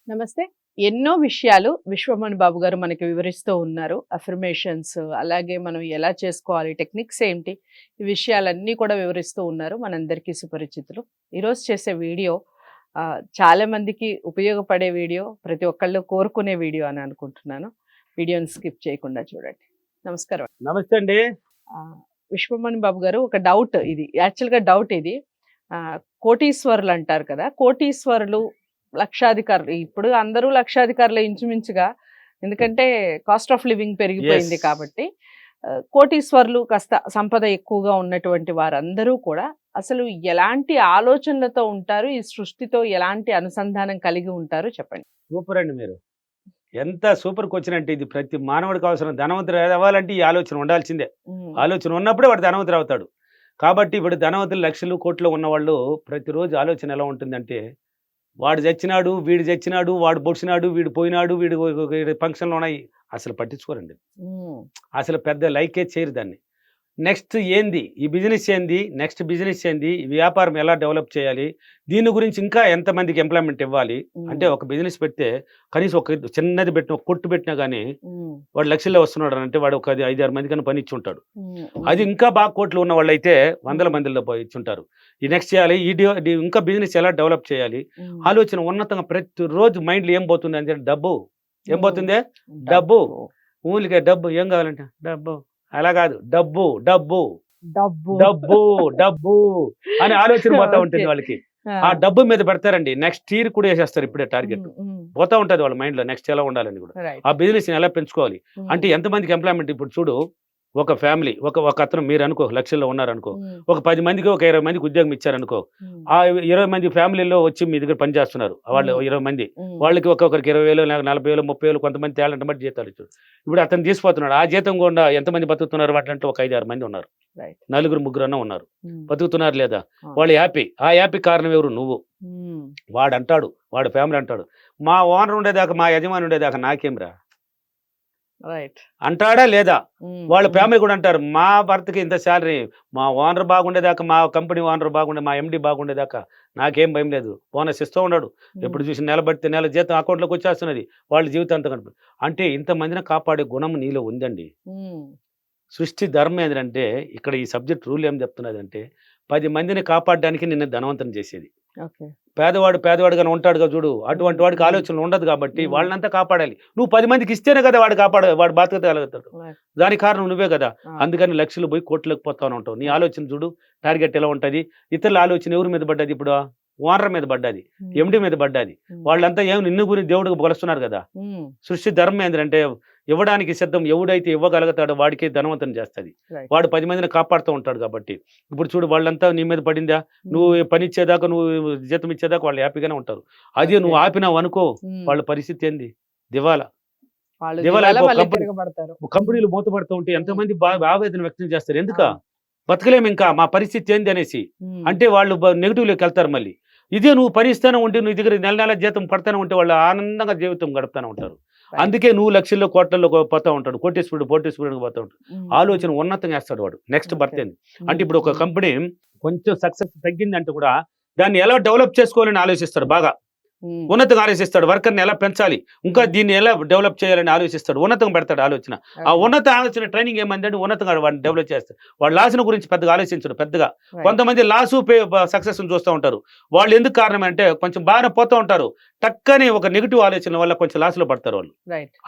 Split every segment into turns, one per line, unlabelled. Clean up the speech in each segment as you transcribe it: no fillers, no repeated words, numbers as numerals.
నమస్తే. ఎన్నో విషయాలు విశ్వమణి బాబు గారు మనకి వివరిస్తూ ఉన్నారు. అఫర్మేషన్స్ అలాగే మనం ఎలా చేసుకోవాలి, టెక్నిక్స్ ఏంటి, ఈ విషయాలన్నీ కూడా వివరిస్తూ ఉన్నారు. మనందరికీ సుపరిచితులు. ఈరోజు చేసే వీడియో చాలా మందికి ఉపయోగపడే వీడియో, ప్రతి ఒక్కళ్ళు కోరుకునే వీడియో అని అనుకుంటున్నాను. వీడియోని స్కిప్ చేయకుండా చూడండి. నమస్కారం.
నమస్తే అండి.
విశ్వమణి బాబు గారు, ఒక డౌట్ ఇది. యాక్చువల్‌గా డౌట్ ఇది. కోటీశ్వరులు అంటారు కదా! కోటీశ్వరులు, లక్షాధికారులు, ఇప్పుడు అందరూ లక్షాధికారులే ఇంచుమించుగా. ఎందుకంటే కాస్ట్ ఆఫ్ లివింగ్ పెరిగిపోయింది కాబట్టి. కోటీశ్వరులు, కాస్త సంపద ఎక్కువగా ఉన్నటువంటి వారందరూ కూడా అసలు ఎలాంటి ఆలోచనలతో ఉంటారు? ఈ సృష్టితో ఎలాంటి అనుసంధానం కలిగి ఉంటారు చెప్పండి?
సూపర్ అండి మీరు. ఎంత సూపర్ క్వెషన్ అంటే ఇది. ప్రతి మానవుడికి అవసరం. ధనవంతుడు అవ్వాలంటే ఈ ఆలోచన ఉండాల్సిందే. ఆలోచన ఉన్నప్పుడే వాడు ధనవంతుడు అవుతాడు. కాబట్టి ఇప్పుడు ధనవంతులు లక్షలు కోట్లు ఉన్నవాళ్ళు ప్రతిరోజు ఆలోచన ఎలా ఉంటుందంటే, వాడు చచ్చినాడు, వీడు చచ్చినాడు, వాడు పొడిచినాడు, వీడు పోయినాడు, వీడు ఫంక్షన్లు ఉన్నాయి, అసలు పట్టించుకోరండి. అసలు పెద్ద లైకే చేయరు దాన్ని. నెక్స్ట్ ఏంది ఈ బిజినెస్, ఏంది నెక్స్ట్ బిజినెస్, ఏంది ఈ వ్యాపారం ఎలా డెవలప్ చేయాలి, దీని గురించి ఇంకా ఎంతమందికి ఎంప్లాయ్మెంట్ ఇవ్వాలి. అంటే ఒక బిజినెస్ పెడితే కనీసం ఒక చిన్నది పెట్టిన, ఒక కొట్టు పెట్టినా కానీ వాడు లక్షల్లో వస్తున్నాడు అంటే వాడు ఒక 5-6 మంది కన్నా పని ఇచ్చి ఉంటాడు. అది ఇంకా బాగా కోట్లు ఉన్న వాళ్ళు అయితే 100 మందిలో ఇచ్చుంటారు. ఈ నెక్స్ట్ చేయాలి, ఇంకా బిజినెస్ ఎలా డెవలప్ చేయాలి, ఆలోచన ఉన్నతంగా ప్రతిరోజు మైండ్లో ఏం పోతుంది అంటే డబ్బు. ఏం పోతుంది? డబ్బు. ఊలికే డబ్బు. ఏం కావాలంటే డబ్బు. అలా కాదు, డబ్బు డబ్బు
డబ్బు
డబ్బు డబ్బు అని ఆలోచన పోతా ఉంటుంది వాళ్ళకి. ఆ డబ్బు మీద పెడతారండి. నెక్స్ట్ ఇయర్ కూడా వేసేస్తారు ఇప్పుడే టార్గెట్. పోతా ఉంటుంది వాళ్ళ మైండ్ లో నెక్స్ట్ ఎలా ఉండాలని కూడా. ఆ బిజినెస్ ఎలా పెంచుకోవాలి అంటే ఎంతమందికి ఎంప్లాయ్మెంట్. ఇప్పుడు చూడు, ఒక ఫ్యామిలీ, ఒక అతను మీరు అనుకో లక్షల్లో ఉన్నారనుకో, ఒక 10 మందికి, ఒక 20 మందికి ఉద్యోగం ఇచ్చారనుకో, ఆ 20 మంది ఫ్యామిలీలో వచ్చి మీ దగ్గర పనిచేస్తున్నారు వాళ్ళు 20 మంది. వాళ్ళకి ఒక్కొక్కరికి 20,000, 40,000, 30,000, కొంతమంది టాలెంట్ బట్టి జీతాలు ఇచ్చారు. ఇప్పుడు అతను తీసిపోతున్నాడు. ఆ జీతం కూడా ఎంతమంది బతుకుతున్నారు వాటింటే ఒక 5-6 మంది ఉన్నారు. 4-3 అన్న ఉన్నారు. బతుకుతున్నారు లేదా? వాళ్ళు హ్యాపీ. ఆ హ్యాపీ కారణం ఎవరు? నువ్వు. వాడు అంటాడు, వాడు ఫ్యామిలీ అంటాడు, మా ఓనర్ ఉండేదాకా, మా యజమాని ఉండేదాకా నాకేం రా అంటాడా లేదా? వాళ్ళ ఫ్యామిలీ కూడా అంటారు, మా భర్తకి ఇంత శాలరీ, మా ఓనర్ బాగుండేదాకా, మా కంపెనీ ఓనర్ బాగుండే, మా ఎండి బాగుండేదాకా నాకేం భయం లేదు. బోనస్ ఇస్తూ ఉన్నాడు. ఎప్పుడు చూసి నెల పడితే నెల జీతం అకౌంట్లోకి వచ్చేస్తున్నది. వాళ్ళ జీవితాంతం కనిపి అంటే ఇంతమందిని కాపాడే గుణం నీలో ఉందండి. సృష్టి ధర్మం ఏంటంటే, ఇక్కడ ఈ సబ్జెక్ట్ రూల్ ఏం చెప్తున్నది అంటే, 10 మందిని కాపాడడానికి నిన్ను ధనవంతం చేసేది. పేదవాడుగానే ఉంటాడుగా చూడు, అటువంటి వాడికి ఆలోచనలు ఉండదు కాబట్టి వాళ్ళనంతా కాపాడాలి. నువ్వు 10 మందికి ఇస్తేనే కదా వాడు వాడు బతకగలుగుతాడు. దానికి కారణం నువ్వే కదా. అందుకని లక్షలు పోయి కోట్లకు పోతాను ఉంటావు. నీ ఆలోచన చూడు, టార్గెట్ ఎలా ఉంటుంది. ఇతరుల ఆలోచన ఎవరి మీద పడ్డది? ఇప్పుడు ఓనర్ మీద పడ్డది, ఎండి మీద పడ్డది. వాళ్ళంతా ఏమి నిన్ను గురించి దేవుడికి పొలుస్తున్నారు కదా. సృష్టి ధర్మం ఏంటంటే, ఇవ్వడానికి సిద్ధం. ఎవడైతే ఇవ్వగలుగుతాడో వాడికి ధనవంతం చేస్తుంది. వాడు 10 మందిని కాపాడుతూ ఉంటాడు కాబట్టి. ఇప్పుడు చూడు, వాళ్ళంతా నీ మీద పడిందా, నువ్వు పని ఇచ్చేదాకా, నువ్వు జీతం ఇచ్చేదాకా వాళ్ళు హ్యాపీగానే ఉంటారు. అదే నువ్వు ఆపినావు అనుకో, వాళ్ళ పరిస్థితి ఏంది? దివాలా. కంపెనీలు మూతపడుతూ ఉంటే ఎంతమంది ఆవేదన వ్యక్తం చేస్తారు. ఎందుక బతకలేము ఇంకా, మా పరిస్థితి ఏంది అనేసి. అంటే వాళ్ళు నెగిటివ్లోకి వెళ్తారు. మళ్ళీ ఇదే నువ్వు పని ఇస్తానే ఉంటే, నువ్వు దగ్గర నెల జీతం పడతానే ఉంటే వాళ్ళు ఆనందంగా జీవితం గడుపుతానే ఉంటారు. అందుకే నువ్వు లక్షల్లో కోట్లలో పోతా ఉంటాడు. కోటేశ్వరుడు పోతా ఉంటాడు. ఆలోచన ఉన్నతంగా వేస్తాడు వాడు. నెక్స్ట్ బర్త్ ఏంది అంటే, ఇప్పుడు ఒక కంపెనీ కొంచెం సక్సెస్ తగ్గిందంటే కూడా దాన్ని ఎలా డెవలప్ చేసుకోవాలని ఆలోచిస్తాడు. బాగా ఉన్నతంగా ఆలోచిస్తాడు. వర్కర్ని ఎలా పెంచాలి, ఇంకా దీన్ని ఎలా డెవలప్ చేయాలని ఆలోచిస్తాడు. ఉన్నతంగా పెడతాడు ఆలోచన. ఆ ఉన్నత ఆలోచన ట్రైనింగ్ ఏమంటే ఉన్నతంగా వాడిని డెవలప్ చేస్తాడు. వాడు లాస్ను గురించి పెద్దగా ఆలోచించడు. పెద్దగా కొంతమంది లాసు సక్సెస్ చూస్తూ ఉంటారు. వాళ్ళు ఎందుకు కారణం అంటే, కొంచెం బాగానే పోతూ ఉంటారు, టక్కని ఒక నెగిటివ్ ఆలోచన వల్ల కొంచెం లాస్లో పడతారు వాళ్ళు.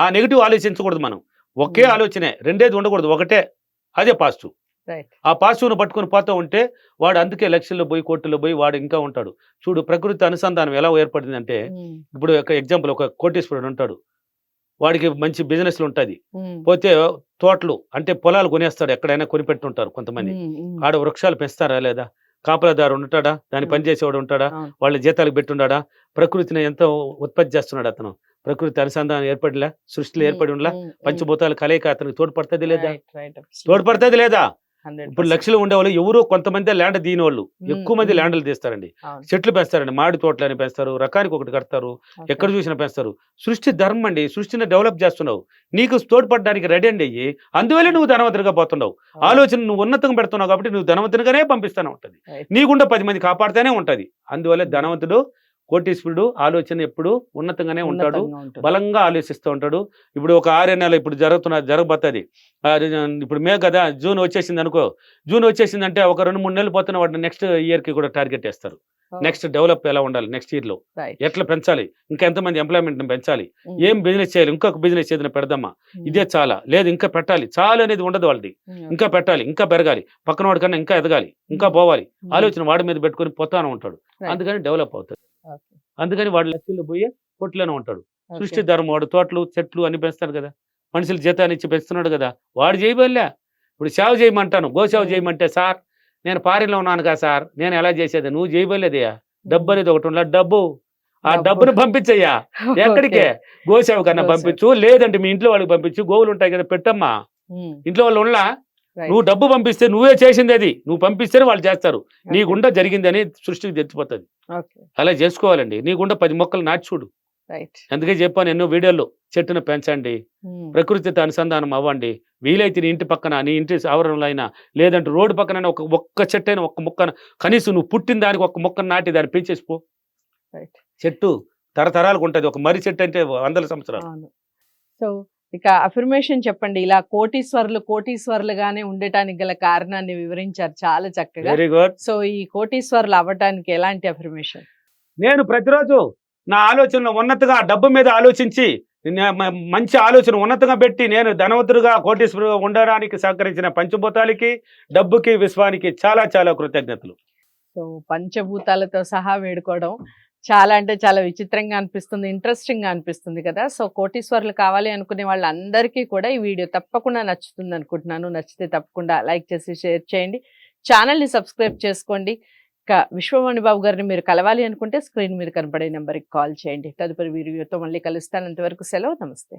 ఆ నెగిటివ్ ఆలోచించకూడదు. మనం ఒకే ఆలోచనే, రెండేది ఉండకూడదు, ఒకటే, అదే పాజిటివ్. ఆ పాజిటివ్ను పట్టుకుని పోతూ ఉంటే వాడు అందుకే లక్షల్లో పోయి కోట్లలో పోయి వాడు ఇంకా ఉంటాడు. చూడు, ప్రకృతి అనుసంధానం ఎలా ఏర్పడింది అంటే, ఇప్పుడు ఒక ఎగ్జాంపుల్, ఒక కోటీశ్వరుడు ఉంటాడు, వాడికి మంచి బిజినెస్లు ఉంటుంది. పోతే తోటలు అంటే పొలాలు కొనేస్తాడు. ఎక్కడైనా కొనిపెట్టుంటారు కొంతమంది. ఆడ వృక్షాలు పెంచుతారా లేదా? కాపలాదారు ఉంటాడా? దాన్ని పనిచేసేవాడు ఉంటాడా? వాళ్ళ జీతాలకు పెట్టుండా? ప్రకృతిని ఎంతో ఉత్పత్తి చేస్తున్నాడు అతను. ప్రకృతి అనుసంధానం ఏర్పడిలా, సృష్టిలో ఏర్పడి ఉండలా, పంచభూతాల కలయిక అతనికి తోడ్పడుతుంది లేదా? తోడ్పడుతుంది లేదా? ఇప్పుడు లక్షలు ఉండేవాళ్ళు ఎవరో కొంతమంది ల్యాండ్ దీని వాళ్ళు, ఎక్కువ మంది ల్యాండ్లు తీస్తారండి. చెట్లు పెంచుతారండి, మామిడి తోటలని పెంచుతారు, రకానికి ఒకటి కడతారు, ఎక్కడ చూసినా పెంచుతారు. సృష్టి ధర్మం అండి. సృష్టిని డెవలప్ చేస్తున్నావు, నీకు తోడ్పడడానికి రెడీ అండి అయ్యి. అందువల్ల నువ్వు ధనవంతుడిగా పోతున్నావు. ఆలోచన నువ్వు ఉన్నతంగా పెడుతున్నావు కాబట్టి నువ్వు ధనవంతునిగానే పంపిస్తూనే ఉంటుంది. నీకుండా 10 మంది కాపాడుతూనే ఉంటుంది. అందువల్ల ధనవంతుడు కోటీశ్వరుడు ఆలోచన ఎప్పుడు ఉన్నతంగానే ఉంటాడు,
ఉన్నతంగా ఉంటుంది.
బలంగా ఆలోచిస్తూ ఉంటాడు. ఇప్పుడు ఒక 6 నెలలు ఇప్పుడు జరగబోతుంది. ఇప్పుడు మే కదా, జూన్ వచ్చేసింది అనుకో. జూన్ వచ్చేసిందంటే ఒక 2-3 నెలలు పోతున్న వాటిని నెక్స్ట్ ఇయర్కి కూడా టార్గెట్ వేస్తారు. నెక్స్ట్ డెవలప్ ఎలా ఉండాలి, నెక్స్ట్ ఇయర్లో
Right.
ఎట్లా పెంచాలి, ఇంకా ఎంతమంది ఎంప్లాయ్మెంట్ని పెంచాలి,
Mm.
ఏం బిజినెస్ చేయాలి, ఇంకొక బిజినెస్ ఏదైనా పెడదామా, ఇదే చాలా, లేదు ఇంకా పెట్టాలి, చాలు అనేది ఉండదు వాళ్ళది. ఇంకా పెట్టాలి, ఇంకా పెరగాలి, పక్కన వాడి కన్నా ఇంకా ఎదగాలి, ఇంకా పోవాలి, ఆలోచన వాడి మీద పెట్టుకొని పోతానే ఉంటాడు.
Right.
అందుకని డెవలప్ అవుతాడు.
Okay.
అందుకని వాడు లక్షల్లో పోయి కొట్లోనే ఉంటాడు.
Okay.
సృష్టి ధర్మం, వాడు తోటలు చెట్లు అన్ని పెంచుతాడు కదా, మనుషులు జీతాన్ని ఇచ్చి పెంచుతున్నాడు కదా, వాడు చేయబోలే. ఇప్పుడు సేవ చేయమంటాను, గోసేవ చేయమంటే సార్ నేను పారిలో ఉన్నాను కదా సార్, నేను ఎలా చేసేది, నువ్వు చేయబోలేదయ్యా. డబ్బు అనేది ఒకటి ఉండాలి, డబ్బు ఆ డబ్బును పంపించయ్యా. ఎక్కడికే? గోసేవ కన్నా
గోసేవ.
పంపించు, లేదంటే మీ ఇంట్లో వాళ్ళకి పంపించు, గోవులు ఉంటాయి కదా పెట్టమ్మా. ఇంట్లో వాళ్ళు ఉండలా, నువ్వు డబ్బు పంపిస్తే నువ్వే చేసింది, అది నువ్వు పంపిస్తేనే వాళ్ళు చేస్తారు. నీ గుండా జరిగింది అని సృష్టికి తెచ్చిపోతుంది. అలా చేసుకోవాలండి. నీ గుండా 10 మొక్కలు నాటి చూడు. అందుకే చెప్పాను ఎన్నో వీడియోల్లో, చెట్టును పెంచండి, ప్రకృతితో అనుసంధానం అవ్వండి. వీలైతే నీ ఇంటి పక్కన, నీ ఇంటి ఆవరణలో అయినా, లేదంటే రోడ్డు పక్కన ఒక్క చెట్టు అయినా, ఒక్క మొక్కన కనీసం నువ్వు పుట్టిన దానికి ఒక్క మొక్కను నాటి దాన్ని పెంచేసిపో. చెట్టు తరతరాలకు ఉంటుంది. ఒక మర్రి చెట్టు అంటే 100 సంవత్సరాలు.
సో ఇక అఫర్మేషన్ చెప్పండి. ఇలా కోటీశ్వరులుగానే ఉండటానికి గల కారణాన్ని వివరించారు చాలా చక్కగా.
Very good.
సో ఈ కోటీశ్వరులు అవ్వటానికి ఎలాంటి అఫర్మేషన్?
నేను ప్రతిరోజు నా ఆలోచనలు ఉన్నతగా డబ్బు మీద ఆలోచించి, మంచి ఆలోచన ఉన్నతంగా పెట్టి, నేను ధనవంతుడుగా కోటీశ్వరుగా ఉండడానికి సహకరించిన పంచభూతాలకి, డబ్బుకి, విశ్వానికి చాలా చాలా కృతజ్ఞతలు.
సో పంచభూతాలతో సహా వేడుకోవడం చాలా అంటే చాలా విచిత్రంగా అనిపిస్తుంది, ఇంట్రెస్టింగ్ గా అనిపిస్తుంది కదా. సో కోటీశ్వరులు కావాలి అనుకునే వాళ్ళందరికీ కూడా ఈ వీడియో తప్పకుండా నచ్చుతుంది అనుకుంటున్నాను. నచ్చితే తప్పకుండా లైక్ చేసి షేర్ చేయండి, ఛానల్ని సబ్స్క్రైబ్ చేసుకోండి. ఇక విశ్వమణి బాబు గారిని మీరు కలవాలి అనుకుంటే స్క్రీన్ మీద కనపడే నెంబర్కి కాల్ చేయండి. తదుపరి వీడియోతో మళ్ళీ కలుస్తాను. అంతవరకు సెలవు, నమస్తే.